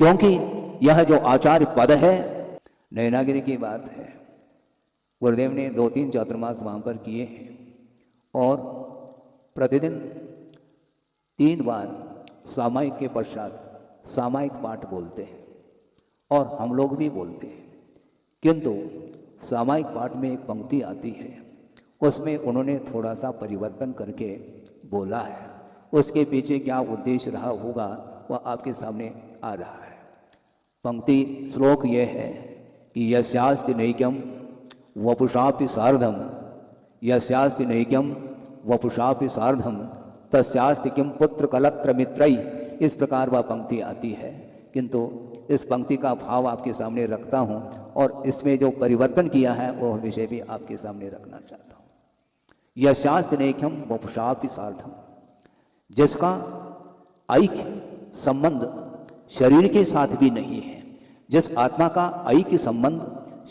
क्योंकि यह जो आचार्य पद है नैनागिरी की बात है। गुरुदेव ने 2-3 चातुर्मास वहाँ पर किए हैं और प्रतिदिन 3 बार सामायिक के पश्चात सामायिक पाठ बोलते हैं और हम लोग भी बोलते हैं। किंतु सामायिक पाठ में एक पंक्ति आती है, उसमें उन्होंने थोड़ा सा परिवर्तन करके बोला है। उसके पीछे क्या उद्देश्य रहा होगा वह आपके सामने आ रहा है। पंक्ति श्लोक यह है कि यस्यास्ति नैक्यम वपुषापि सार्धम, यस्यास्ति नैक्यम वपुषापि सार्धम तस्यास्ति किम पुत्र कलत्र मित्रई। इस प्रकार वह पंक्ति आती है। किंतु इस पंक्ति का भाव आपके सामने रखता हूँ और इसमें जो परिवर्तन किया है वह विषय भी आपके सामने रखना चाहता हूँ। यस्यास्ति नैक्यम वपुषापि सार्धम, जिसका ऐक्य संबंध शरीर के साथ भी नहीं है, जिस आत्मा का ऐक्य संबंध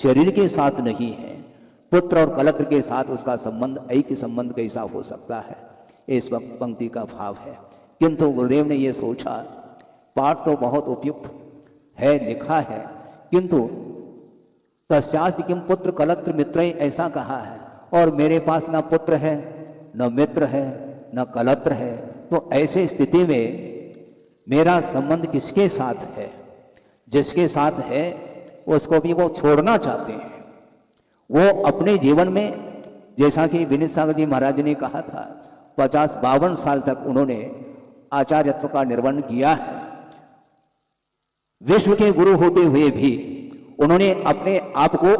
शरीर के साथ नहीं है, पुत्र और कलत्र के साथ उसका संबंध ऐक्य संबंध कैसा हो सकता है, इस वक्त पंक्ति का भाव है। किंतु गुरुदेव ने ये सोचा, पाठ तो बहुत उपयुक्त है, लिखा है, किंतु तस्यास्ति किम पुत्र कलत्र मित्र ऐसा कहा है और मेरे पास ना पुत्र है, न मित्र है, न कलत्र है, तो ऐसे स्थिति में मेरा संबंध किसके साथ है? जिसके साथ है उसको भी वो छोड़ना चाहते हैं। वो अपने जीवन में, जैसा कि विनीत सागर जी महाराज ने कहा था, 50-52 साल तक उन्होंने आचार्यत्व का निर्वहन किया है। विश्व के गुरु होते हुए भी उन्होंने अपने आप को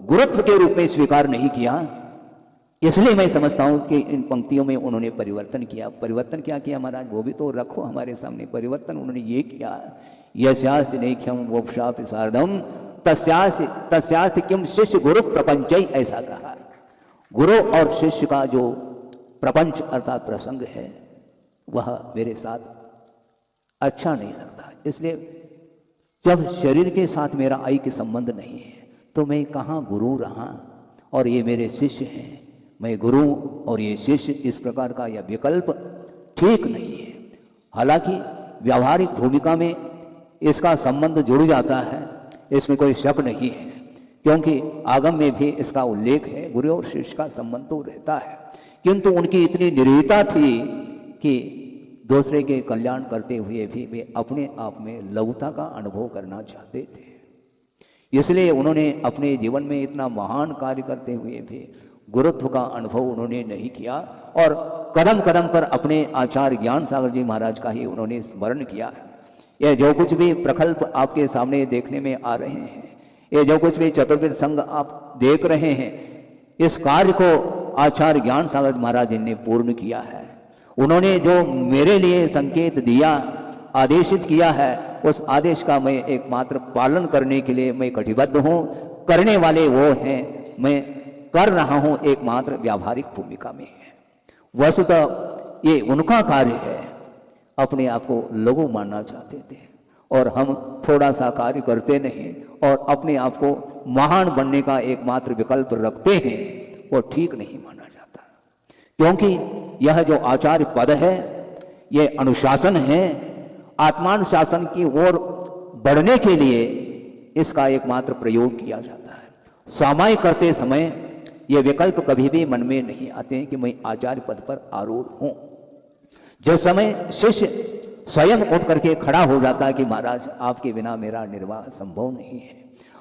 गुरुत्व के रूप में स्वीकार नहीं किया। इसलिए मैं समझता हूं कि इन पंक्तियों में उन्होंने परिवर्तन किया। परिवर्तन क्या किया महाराज, वो भी तो रखो हमारे सामने। परिवर्तन उन्होंने ये किया, यस्यास्ति नैक्यम वपुषापि सार्धम तस्यास्ति किम शिष्य गुरु प्रपंच, ऐसा कहा। गुरु और शिष्य का जो प्रपंच अर्थात प्रसंग है वह मेरे साथ अच्छा नहीं लगता। इसलिए जब शरीर के साथ मेरा ऐक्य संबंध नहीं है तो मैं कहाँ गुरु रहा और ये मेरे शिष्य हैं, मैं गुरु और ये शिष्य, इस प्रकार का यह विकल्प ठीक नहीं है। हालांकि व्यावहारिक भूमिका में इसका संबंध जुड़ जाता है, इसमें कोई शक नहीं है, क्योंकि आगम में भी इसका उल्लेख है, गुरु और शिष्य का संबंध तो रहता है। किंतु उनकी इतनी निर्भीकता थी कि दूसरे के कल्याण करते हुए भी वे अपने आप में लघुता का अनुभव करना चाहते थे। इसलिए उन्होंने अपने जीवन में इतना महान कार्य करते हुए भी गुरुत्व का अनुभव उन्होंने नहीं किया और कदम कदम पर अपने आचार्य ज्ञान सागर जी महाराज का ही उन्होंने स्मरण किया है। यह जो कुछ भी प्रकल्प आपके सामने देखने में आ रहे हैं, ये जो कुछ भी चतुर्विद संघ आप देख रहे हैं, इस कार्य को आचार्य ज्ञान सागर महाराज जी ने पूर्ण किया है। उन्होंने जो मेरे लिए संकेत दिया, आदेशित किया है, उस आदेश का मैं एकमात्र पालन करने के लिए मैं कटिबद्ध हूँ। करने वाले वो हैं, मैं कर रहा हूँ एकमात्र व्यावहारिक भूमिका में है। वस्तुतः ये उनका कार्य है। अपने आप को लघु मानना चाहते थे और हम थोड़ा सा कार्य करते नहीं और अपने आप को महान बनने का एकमात्र विकल्प रखते हैं, वो ठीक नहीं माना जाता। क्योंकि यह जो आचार्य पद है ये अनुशासन है। आत्मानुशासन की ओर बढ़ने के लिए इसका एकमात्र प्रयोग किया जाता है। सामायिक करते समय ये विकल्प कभी भी मन में नहीं आते हैं कि मैं आचार्य पद पर आरूढ़ हूं। जिस समय शिष्य स्वयं उठ करके खड़ा हो जाता है कि महाराज आपके बिना मेरा निर्वाह संभव नहीं है,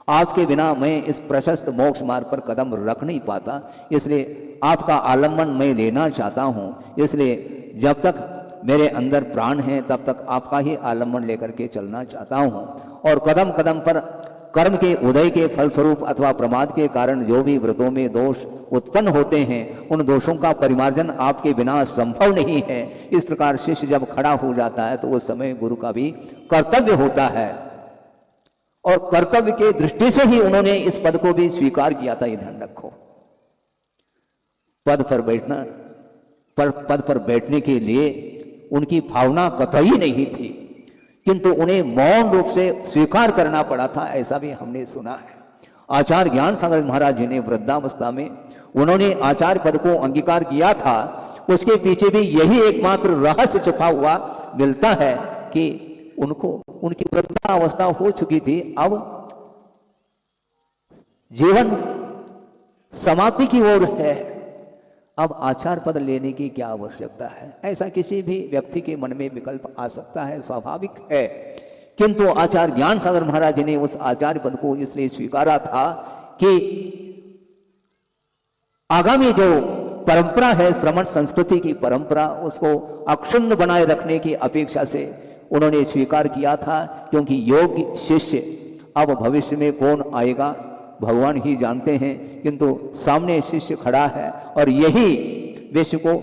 आपके बिना मैं इस प्रशस्त मोक्ष मार्ग पर कदम रख नहीं पाता, इसलिए आपका आलम्बन मैं लेना चाहता हूँ, इसलिए जब तक मेरे अंदर प्राण है तब तक आपका ही आलम्बन लेकर के चलना चाहता हूँ। और कदम कदम पर कर्म के उदय के फलस्वरूप अथवा प्रमाद के कारण जो भी व्रतों में दोष उत्पन्न होते हैं, उन दोषों का परिमार्जन आपके बिना संभव नहीं है। इस प्रकार शिष्य जब खड़ा हो जाता है तो उस समय गुरु का भी कर्तव्य होता है और कर्तव्य के दृष्टि से ही उन्होंने इस पद को भी स्वीकार किया था। ये ध्यान रखो, पद पर बैठना, पद पर बैठने के लिए उनकी भावना कतई नहीं थी, किंतु उन्हें मौन रूप से स्वीकार करना पड़ा था, ऐसा भी हमने सुना है। आचार्य ज्ञान सागर महाराज जी ने वृद्धावस्था में उन्होंने आचार्य पद को अंगीकार किया था, उसके पीछे भी यही एकमात्र रहस्य छुपा हुआ मिलता है कि उनको उनकी वृद्धावस्था हो चुकी थी, अब जीवन समाप्ति की ओर है, अब आचार्य पद लेने की क्या आवश्यकता है। ऐसा किसी भी व्यक्ति के मन में विकल्प आ सकता है, स्वाभाविक है। किंतु आचार्य ज्ञान सागर महाराज ने उस आचार्य पद को इसलिए स्वीकारा था कि आगामी जो परंपरा है, श्रमण संस्कृति की परंपरा, उसको अक्षुण्ण बनाए रखने की अपेक्षा से उन्होंने स्वीकार किया था। क्योंकि योग्य शिष्य अब भविष्य में कौन आएगा भगवान ही जानते हैं, किंतु सामने शिष्य खड़ा है और यही विश्व को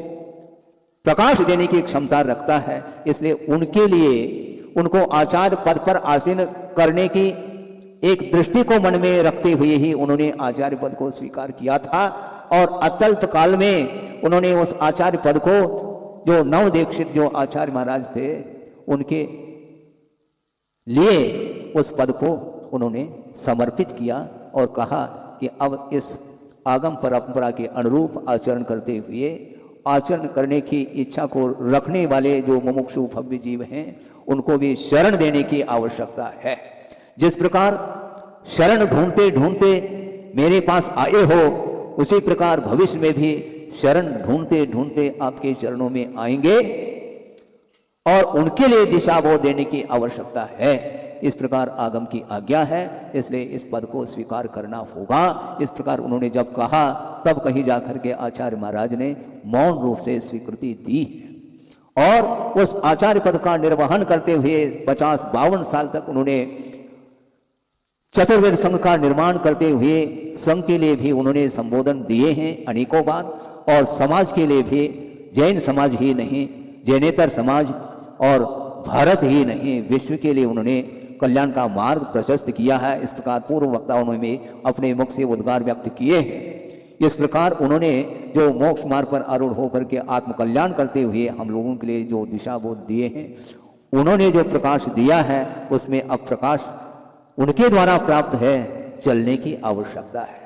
प्रकाश देने की क्षमता रखता है। इसलिए उनके लिए उनको आचार्य पद पर आसीन करने की एक दृष्टि को मन में रखते हुए ही उन्होंने आचार्य पद को स्वीकार किया था। और अत्यल्प काल में उन्होंने उस आचार्य पद को, जो नव दीक्षित जो आचार्य महाराज थे, उनके लिए उस पद को उन्होंने समर्पित किया और कहा कि अब इस आगम परंपरा के अनुरूप आचरण करते हुए, आचरण करने की इच्छा को रखने वाले जो मुमुक्षु भव्य जीव हैं, उनको भी शरण देने की आवश्यकता है। जिस प्रकार शरण ढूंढते ढूंढते मेरे पास आए हो, उसी प्रकार भविष्य में भी शरण ढूंढते ढूंढते आपके चरणों में आएंगे और उनके लिए दिशा बोध देने की आवश्यकता है। इस प्रकार आगम की आज्ञा है, इसलिए इस पद को स्वीकार करना होगा। इस प्रकार उन्होंने जब कहा, तब कहीं जाकर के आचार्य महाराज ने मौन रूप से स्वीकृति दी और उस आचार्य पद का निर्वहन करते हुए 50-52 साल तक उन्होंने चतुर्वेद संघ का निर्माण करते हुए संघ के लिए भी उन्होंने संबोधन दिए हैं अनेकों बार, और समाज के लिए भी, जैन समाज ही नहीं, जैनेतर समाज और भारत ही नहीं, विश्व के लिए उन्होंने कल्याण का मार्ग प्रशस्त किया है। इस प्रकार पूर्व वक्ताओं ने अपने मुख से उद्गार व्यक्त किए हैं। इस प्रकार उन्होंने जो मोक्ष मार्ग पर आरूढ़ होकर के आत्म कल्याण करते हुए हम लोगों के लिए जो दिशा बोध दिए हैं, उन्होंने जो प्रकाश दिया है, उसमें अब प्रकाश उनके द्वारा प्राप्त है, चलने की आवश्यकता है।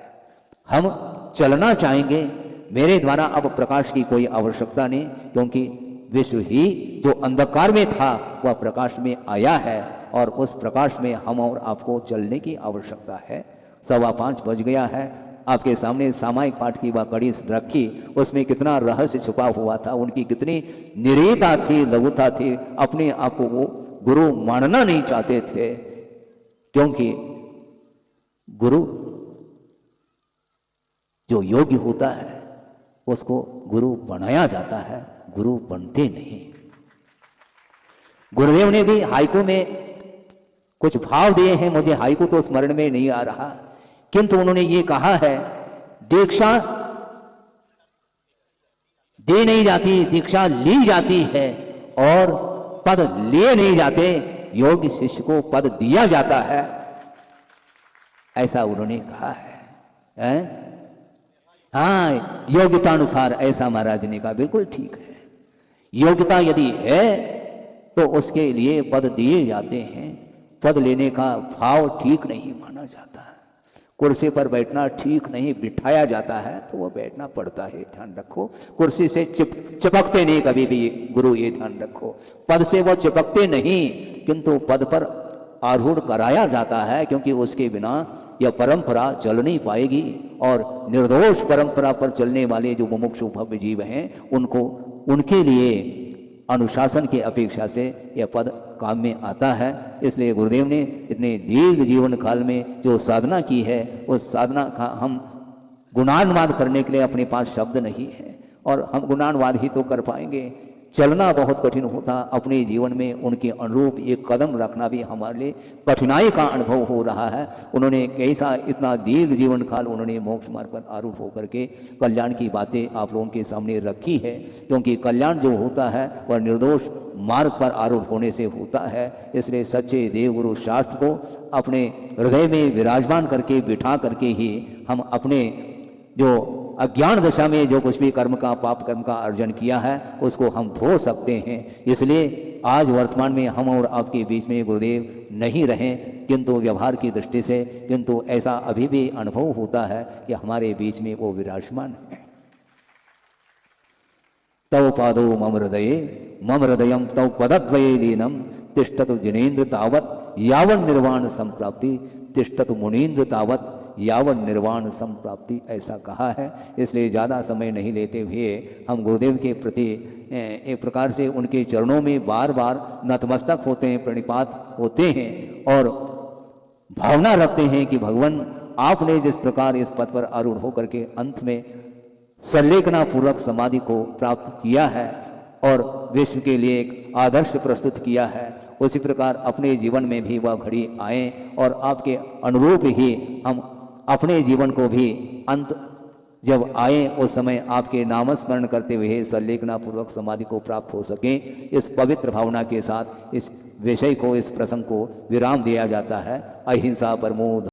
हम चलना चाहेंगे, मेरे द्वारा अब प्रकाश की कोई आवश्यकता नहीं, क्योंकि विश्व ही जो अंधकार में था वह प्रकाश में आया है और उस प्रकाश में हम और आपको चलने की आवश्यकता है। 5:15 बज गया है। आपके सामने सामायिक पाठ की वह कड़ी रखी, उसमें कितना रहस्य छुपा हुआ था, उनकी कितनी निरीता थी, लघुता थी। अपने आप को वो गुरु मानना नहीं चाहते थे, क्योंकि गुरु जो योग्य होता है उसको गुरु बनाया जाता है, गुरु बनते नहीं। गुरुदेव ने भी हाइकू में कुछ भाव दिए हैं, मुझे हाइकू तो स्मरण में नहीं आ रहा, किंतु उन्होंने ये कहा है, दीक्षा दे नहीं जाती, दीक्षा ली जाती है और पद लिए नहीं जाते, योग्य शिष्य को पद दिया जाता है, ऐसा उन्होंने कहा है। हाँ, योग्यता अनुसार, ऐसा महाराज ने कहा, बिल्कुल ठीक है। योग्यता यदि है तो उसके लिए पद दिए जाते हैं। पद लेने का भाव ठीक नहीं माना जाता है। कुर्सी पर बैठना ठीक नहीं, बिठाया जाता है तो वो बैठना पड़ता है, ध्यान रखो। कुर्सी से चिपकते नहीं कभी भी, गुरु ये ध्यान रखो। पद से वो चिपकते नहीं, किंतु पद पर आरूढ़ कराया जाता है, क्योंकि उसके बिना यह परंपरा चल नहीं पाएगी। और निर्दोष परंपरा पर चलने वाले जो मुमुक्षु भव्य जीव हैं, उनको उनके लिए अनुशासन की अपेक्षा से यह पद काम में आता है। इसलिए गुरुदेव ने इतने दीर्घ जीवन काल में जो साधना की है, उस साधना का हम गुणानुवाद करने के लिए अपने पास शब्द नहीं है, और हम गुणानुवाद ही तो कर पाएंगे। चलना बहुत कठिन होता, अपने जीवन में उनके अनुरूप एक कदम रखना भी हमारे लिए कठिनाई का अनुभव हो रहा है। उन्होंने कैसा इतना दीर्घ जीवन काल उन्होंने मोक्ष मार्ग पर आरूढ़ होकर के कल्याण की बातें आप लोगों के सामने रखी है, क्योंकि कल्याण जो होता है वह निर्दोष मार्ग पर आरूढ़ होने से होता है। इसलिए सच्चे देवगुरु शास्त्र को अपने हृदय में विराजमान करके बिठा करके ही हम अपने जो अज्ञान दशा में जो कुछ भी कर्म का, पाप कर्म का अर्जन किया है, उसको हम धो सकते हैं। इसलिए आज वर्तमान में हम और आपके बीच में गुरुदेव नहीं रहे, किंतु व्यवहार की दृष्टि से, किंतु ऐसा अभी भी अनुभव होता है कि हमारे बीच में वो विराजमान है। तव पादो मम हृदये मम हृदयम तव पदद्वये लीनम तिष्ठत जिनेन्द्र तावत यावन निर्वाण संप्राप्ति, तिष्ठत मुनीन्द्र तावत यावन निर्वाण संप्राप्ति, ऐसा कहा है। इसलिए ज़्यादा समय नहीं लेते हुए हम गुरुदेव के प्रति एक प्रकार से उनके चरणों में बार बार नतमस्तक होते हैं, प्रणिपात होते हैं और भावना रखते हैं कि भगवान आपने जिस प्रकार इस पद पर आरूढ़ होकर के अंत में संलेखना पूर्वक समाधि को प्राप्त किया है और विश्व के लिए एक आदर्श प्रस्तुत किया है, उसी प्रकार अपने जीवन में भी वह घड़ी आए और आपके अनुरूप ही हम अपने जीवन को भी अंत जब आए उस समय आपके नामस्मरण करते हुए संलेखना पूर्वक समाधि को प्राप्त हो सके। इस पवित्र भावना के साथ इस विषय को, इस प्रसंग को विराम दिया जाता है। अहिंसा परमो